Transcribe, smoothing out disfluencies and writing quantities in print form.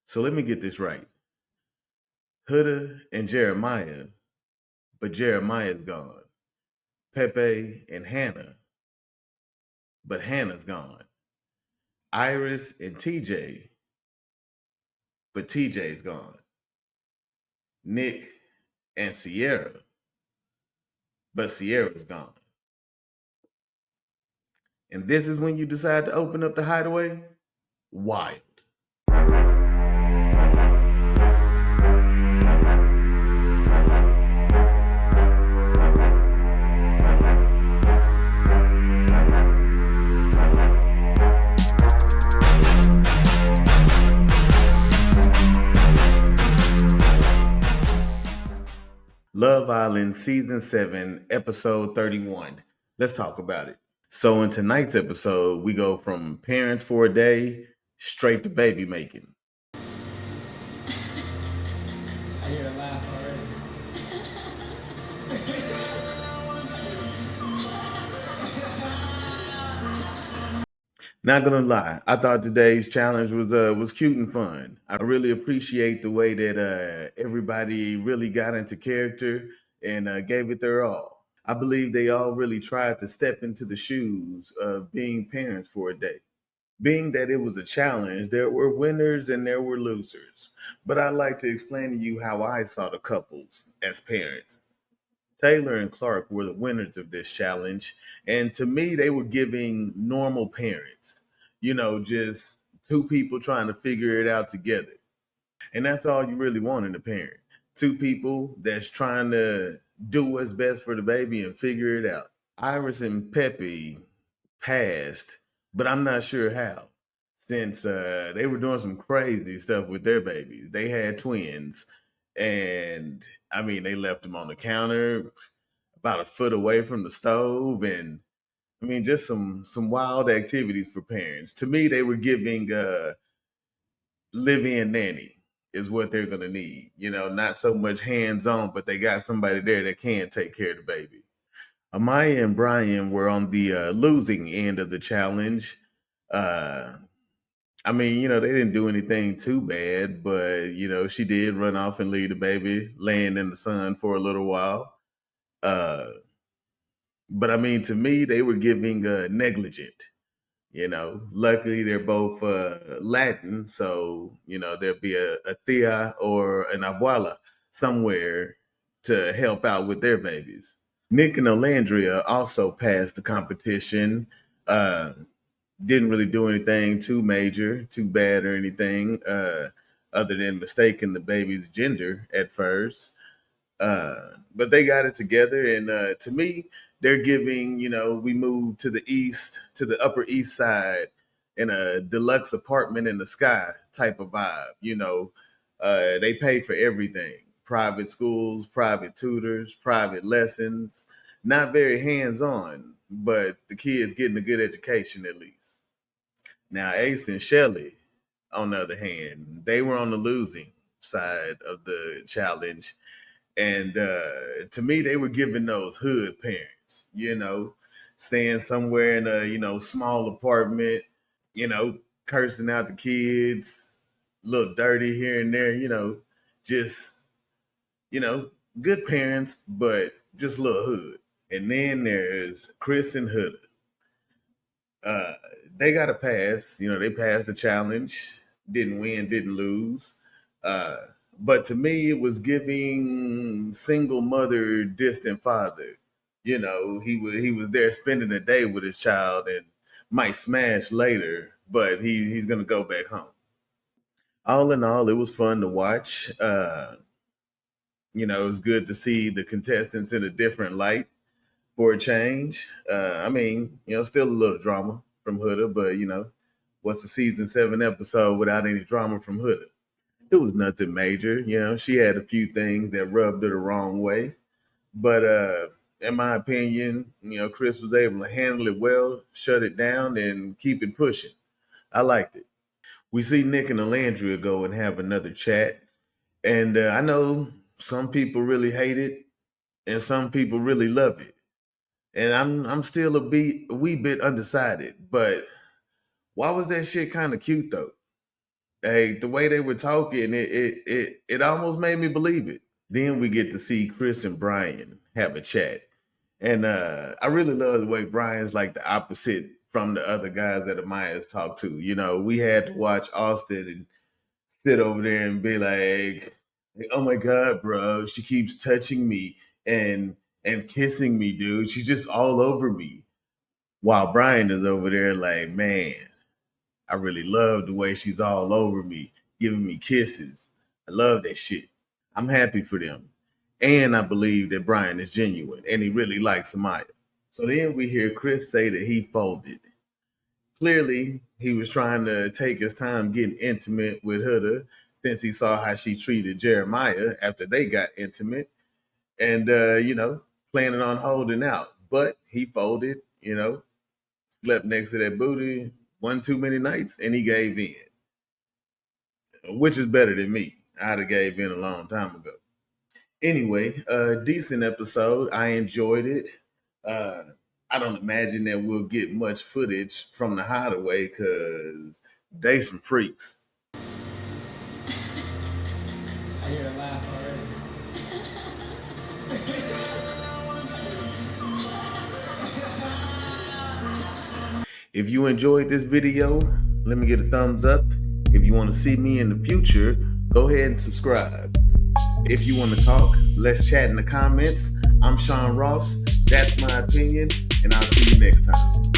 So let me get this right. Huda and Jeremiah, but Jeremiah's gone. Pepe and Hannah, but Hannah's gone. Iris and TJ, but TJ's gone. Nick and Sierra, but Sierra's gone. And this is when you decide to open up the hideaway? Wild. Love Island Season 7, Episode 31. Let's talk about it. So, in tonight's episode, we go from parents for a day straight to baby making. I hear a laugh already. Not gonna lie, I thought today's challenge was cute and fun. I really appreciate the way that everybody really got into character and gave it their all. I believe they all really tried to step into the shoes of being parents for a day. Being that it was a challenge, there were winners and there were losers. But I'd like to explain to you how I saw the couples as parents. Taylor and Clark were the winners of this challenge. And to me, they were giving normal parents, just two people trying to figure it out together. And that's all you really want in a parent. Two people that's trying to do what's best for the baby and figure it out. Iris and Pepe passed, but I'm not sure how. Since they were doing some crazy stuff with their babies, they had twins, and I mean, they left them on the counter, about a foot away from the stove, and I mean, just some wild activities for parents. To me, they were giving live-in nanny is what they're gonna need. Not so much hands-on, but they got somebody there that can take care of the baby. Amaya and Brian were on the losing end of the challenge. Uh, I mean, they didn't do anything too bad, but she did run off and leave the baby laying in the sun for a little while. Uh, but I mean, to me, they were giving negligent. Luckily they're both Latin, so there'll be a tia or an abuela somewhere to help out with their babies. Nick and Alandria also passed the competition. Uh, didn't really do anything too major, too bad, or anything, other than mistaking the baby's gender at first. But they got it together, and to me, they're giving. We moved to the east, to the Upper East Side, in a deluxe apartment in the sky type of vibe. They pay for everything: private schools, private tutors, private lessons. Not very hands on, but the kids getting a good education at least. Now, Ace and Shelly, on the other hand, they were on the losing side of the challenge, and to me, they were giving those hood parents, staying somewhere in a small apartment, you know, cursing out the kids, a little dirty here and there, just you know, good parents, but just a little hood. And then there's Chris and Huda. Uh, they got a pass. They passed the challenge. Didn't win, didn't lose. Uh, but to me, it was giving single mother, distant father. He was there spending a day with his child and might smash later, but he's gonna go back home. All in all, it was fun to watch. It was good to see the contestants in a different light for a change. I mean, still a little drama from Huda, but what's a season 7 episode without any drama from Huda? It was nothing major. She had a few things that rubbed her the wrong way, but in my opinion, Chris was able to handle it well, shut it down, and keep it pushing. I liked it. We see Nick and Alandria go and have another chat, and I know some people really hate it, and some people really love it. And I'm still a wee bit undecided. But why was that shit kind of cute though? Hey, the way they were talking, it almost made me believe it. Then we get to see Chris and Brian have a chat. And I really love the way Brian's like the opposite from the other guys that Amaya's talked to. You know, we had to watch Austin and sit over there and be like, "Oh my god, bro, she keeps touching me and kissing me, dude. She's just all over me." While Brian is over there like, "Man, I really love the way she's all over me, giving me kisses. I love that shit. I'm happy for them." And I believe that Brian is genuine and he really likes Amaya. So then we hear Chris say that he folded. Clearly, he was trying to take his time getting intimate with Huda since he saw how she treated Jeremiah after they got intimate and, planning on holding out. But he folded, slept next to that booty one too many nights and he gave in, which is better than me. I'd have gave in a long time ago. Anyway, decent episode. I enjoyed it. Uh, I don't imagine that we'll get much footage from the hideaway because they some freaks. I hear a laugh already. If you enjoyed this video, let me get a thumbs up. If you want to see me in the future, go ahead and subscribe. If you want to talk, let's chat in the comments. I'm Sean Ross. That's my opinion, and I'll see you next time.